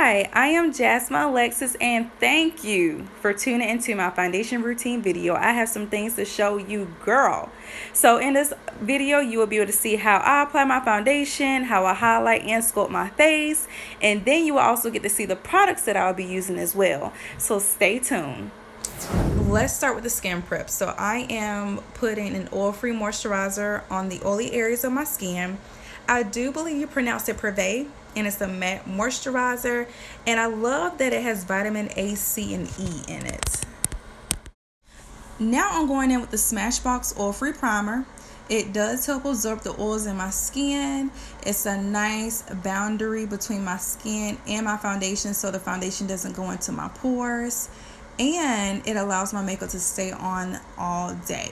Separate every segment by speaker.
Speaker 1: Hi, I am JASMYNE ALEXIS and thank you for tuning into my foundation routine video. I have some things to show you, girl. So in this video, you will be able to see how I apply my foundation, how I highlight and sculpt my face, and then you will also get to see the products that I'll be using as well. So stay tuned. Let's start with the skin prep. So I am putting an oil-free moisturizer on the oily areas of my skin. I do believe you pronounce it Privai, and it's a matte moisturizer, and I love that it has vitamin A, C, and E in it. Now I'm going in with the Smashbox oil-free primer. It does help absorb the oils in my skin. It's a nice boundary between my skin and my foundation, so the foundation doesn't go into my pores, and it allows my makeup to stay on all day.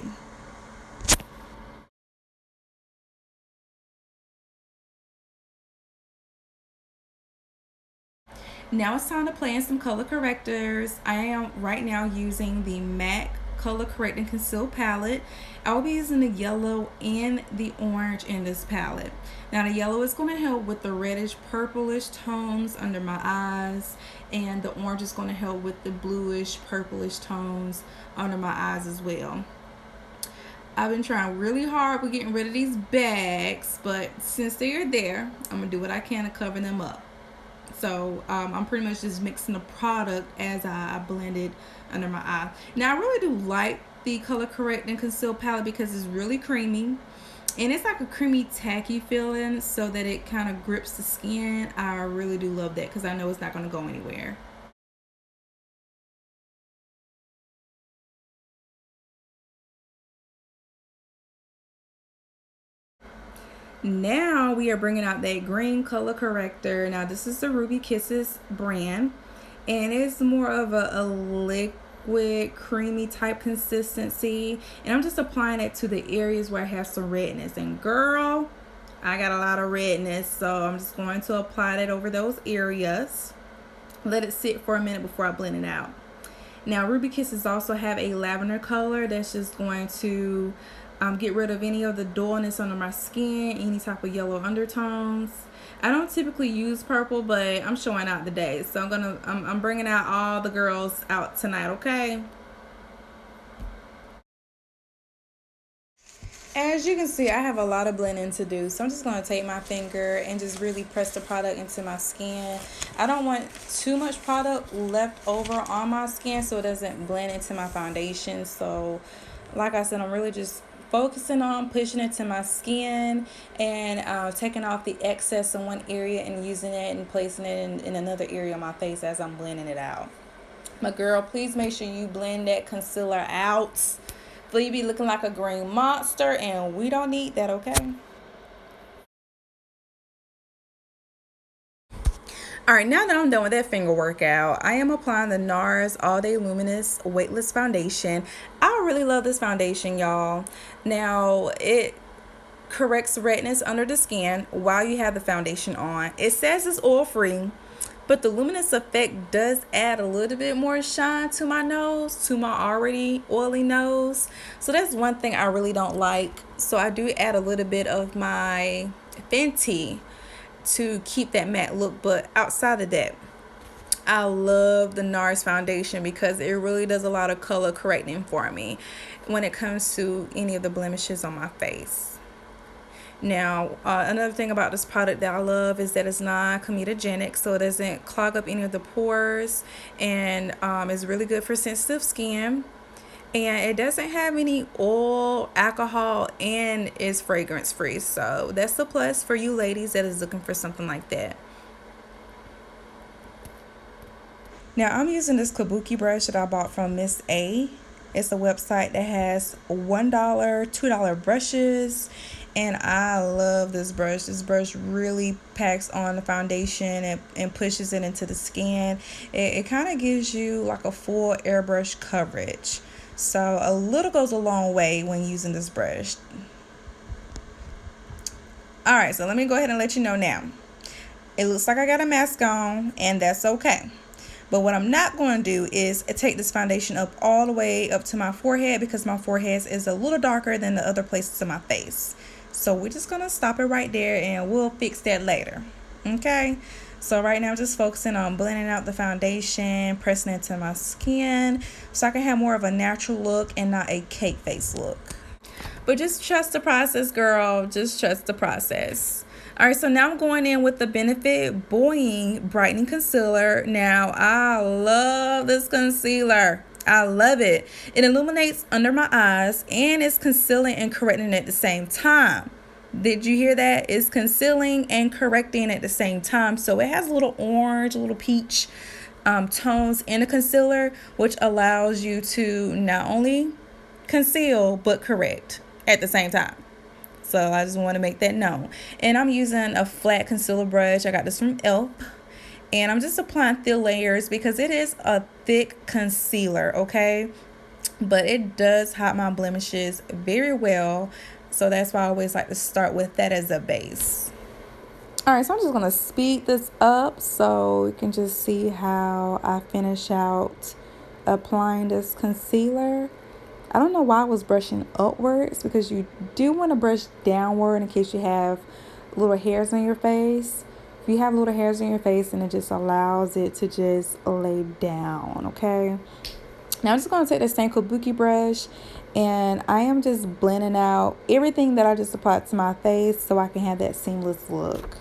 Speaker 1: Now it's time to play in some color correctors. I am right now using the MAC Color Correct and Conceal palette. I will be using the yellow and the orange in this palette. Now the yellow is going to help with the reddish purplish tones under my eyes, and the orange is going to help with the bluish purplish tones under my eyes as well. I've been trying really hard with getting rid of these bags, but since they are there, I'm going to do what I can to cover them up. So I'm pretty much just mixing the product as I blend it under my eye. Now I really do like the Color Correct and Conceal palette because it's really creamy, and it's like a creamy tacky feeling, so that it kind of grips the skin. I really do love that because I know it's not going to go anywhere. Now we are bringing out that green color corrector. Now this is the Ruby Kisses brand, and it's more of a liquid creamy type consistency, and I'm just applying it to the areas where I have some redness. And girl, I got a lot of redness, so I'm just going to apply that over those areas. Let it sit for a minute before I blend it out. Now Ruby Kisses also have a lavender color that's just going to get rid of any of the dullness under my skin, any type of yellow undertones. I don't typically use purple, but I'm showing out today, so I'm bringing out all the girls out tonight, okay? As you can see, I have a lot of blending to do, so I'm just going to take my finger and just really press the product into my skin. I don't want too much product left over on my skin so it doesn't blend into my foundation. So like I said, I'm really just focusing on pushing it to my skin and taking off the excess in one area and using it and placing it in another area of my face as I'm blending it out. But girl, please make sure you blend that concealer out, for you be looking like a green monster, and we don't need that, okay? Alright, now that I'm done with that finger workout, I am applying the Nars All Day Luminous Weightless Foundation. I really love this foundation, y'all. Now, it corrects redness under the skin while you have the foundation on. It says it's oil-free, but the luminous effect does add a little bit more shine to my nose, to my already oily nose. So that's one thing I really don't like. So I do add a little bit of my Fenty to keep that matte look, but outside of that, I love the Nars foundation because it really does a lot of color correcting for me when it comes to any of the blemishes on my face. Now another thing about this product that I love is that it's non-comedogenic, so it doesn't clog up any of the pores, and it's really good for sensitive skin. And it doesn't have any oil, alcohol, and is fragrance free. So that's a plus for you ladies that is looking for something like that. Now I'm using this kabuki brush that I bought from Miss A. It's a website that has $1, $2 brushes, and I love this brush. This brush really packs on the foundation and pushes it into the skin. It kind of gives you like a full airbrush coverage. So a little goes a long way when using this brush. Alright, so let me go ahead and let you know now. It looks like I got a mask on, and that's okay. But what I'm not going to do is take this foundation up all the way up to my forehead, because my forehead is a little darker than the other places of my face. So we're just going to stop it right there, and we'll fix that later. Okay? So right now I'm just focusing on blending out the foundation, pressing it into my skin so I can have more of a natural look and not a cake face look. But just trust the process, girl. Just trust the process. All right, so now I'm going in with the Benefit Boi-ing Brightening Concealer. Now, I love this concealer. I love it. It illuminates under my eyes and it's concealing and correcting at the same time. Did you hear that? It's concealing and correcting at the same time. So it has a little orange, a little peach tones in the concealer, which allows you to not only conceal but correct at the same time. So I just want to make that known. And I'm using a flat concealer brush. I got this from e.l.f. And I'm just applying thin layers because it is a thick concealer, okay? But it does hide my blemishes very well. So that's why I always like to start with that as a base. All right, so I'm just going to speed this up so you can just see how I finish out applying this concealer. I don't know why I was brushing upwards because you do want to brush downward in case you have little hairs on your face. If you have little hairs on your face, then it just allows it to just lay down, okay? Now I'm just going to take the same kabuki brush and I am just blending out everything that I just applied to my face so I can have that seamless look.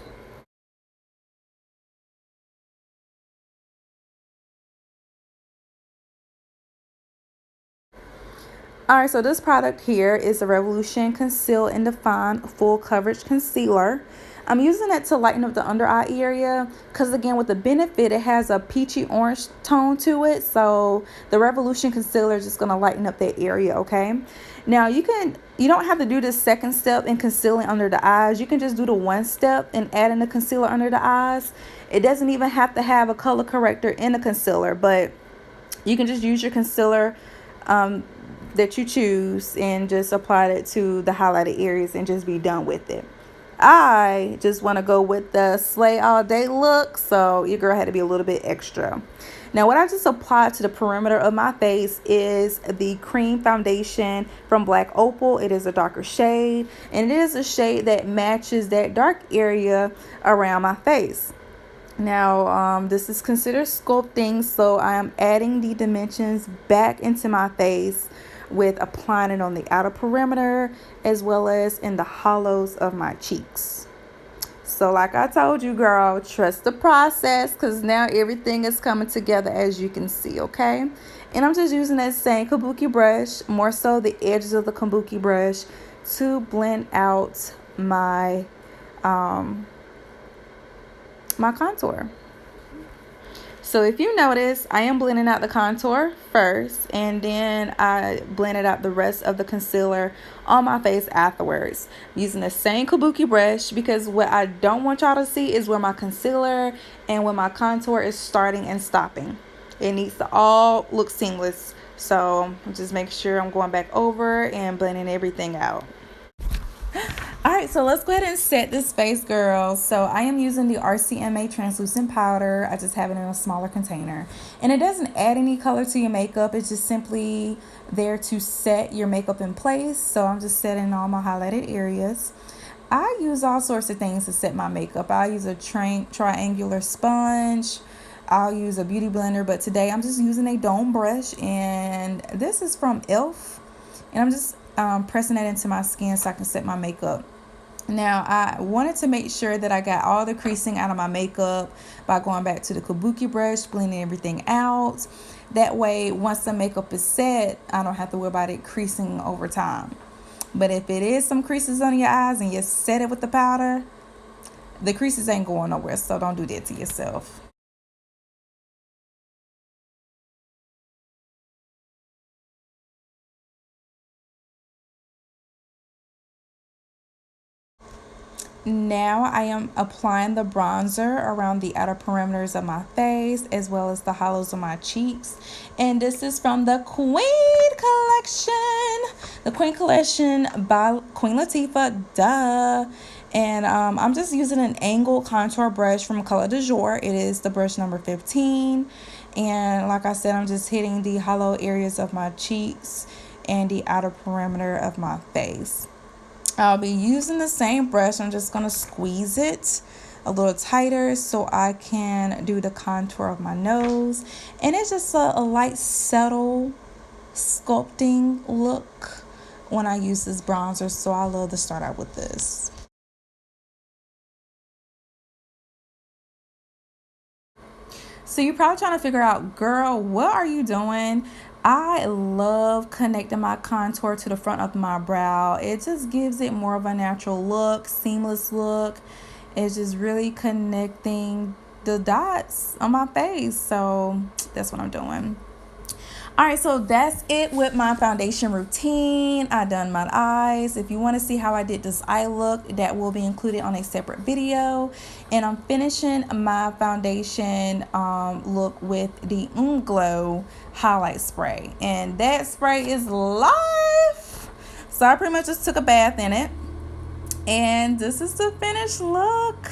Speaker 1: Alright, so this product here is the Revolution Conceal and Define Full Coverage Concealer. I'm using it to lighten up the under eye area because, again, with the Benefit, it has a peachy orange tone to it. So the Revolution Concealer is just going to lighten up that area, okay? Now, you don't have to do this second step in concealing under the eyes. You can just do the one step and add in the concealer under the eyes. It doesn't even have to have a color corrector in the concealer, but you can just use your concealer that you choose and just apply it to the highlighted areas and just be done with it. I just want to go with the slay all day look, so your girl had to be a little bit extra. Now what I just applied to the perimeter of my face is the cream foundation from Black Opal. It is a darker shade and it is a shade that matches that dark area around my face. Now this is considered sculpting, so I am adding the dimensions back into my face with applying it on the outer perimeter as well as in the hollows of my cheeks. So like I told you, girl, trust the process because now everything is coming together as you can see, okay? And I'm just using that same kabuki brush, more so the edges of the kabuki brush, to blend out my my contour. So if you notice, I am blending out the contour first and then I blended out the rest of the concealer on my face afterwards using the same kabuki brush, because what I don't want y'all to see is where my concealer and where my contour is starting and stopping. It needs to all look seamless. So just make sure I'm going back over and blending everything out. Alright, so let's go ahead and set this face, girl. So I am using the RCMA translucent powder. I just have it in a smaller container. And it doesn't add any color to your makeup. It's just simply there to set your makeup in place. So I'm just setting all my highlighted areas. I use all sorts of things to set my makeup. I'll use a triangular sponge. I'll use a beauty blender. But today I'm just using a dome brush. And this is from e.l.f. And I'm just pressing that into my skin so I can set my makeup. Now I wanted to make sure that I got all the creasing out of my makeup by going back to the kabuki brush, blending everything out. That way once the makeup is set, I don't have to worry about it creasing over time. But if it is some creases on your eyes and you set it with the powder, the creases ain't going nowhere, so don't do that to yourself. Now I am applying the bronzer around the outer perimeters of my face as well as the hollows of my cheeks. And this is from the Queen Collection. The Queen Collection by Queen Latifah, duh. And I'm just using an angled contour brush from Color du Jour. It is the brush number 15. And like I said, I'm just hitting the hollow areas of my cheeks and the outer perimeter of my face. I'll be using the same brush. I'm just going to squeeze it a little tighter so I can do the contour of my nose. And it's just a light, subtle sculpting look when I use this bronzer. So I love to start out with this. So you're probably trying to figure out, girl, what are you doing? I love connecting my contour to the front of my brow. It just gives it more of a natural look, seamless look. It's just really connecting the dots on my face. So that's what I'm doing. All right, so that's it with my foundation routine. I done my eyes. If you want to see how I did this eye look, that will be included on a separate video. And I'm finishing my foundation look with the Glow highlight spray, and that spray is life. So I pretty much just took a bath in it, and this is the finished look.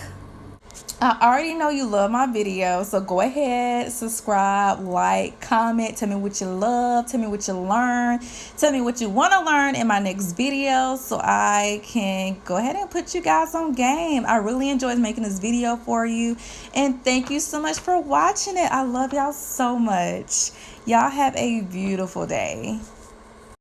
Speaker 1: I already know you love my video, so go ahead, subscribe, like, comment, tell me what you love, tell me what you learn, tell me what you want to learn in my next video so I can go ahead and put you guys on game. I really enjoyed making this video for you, and thank you so much for watching it. I love y'all so much. Y'all have a beautiful day.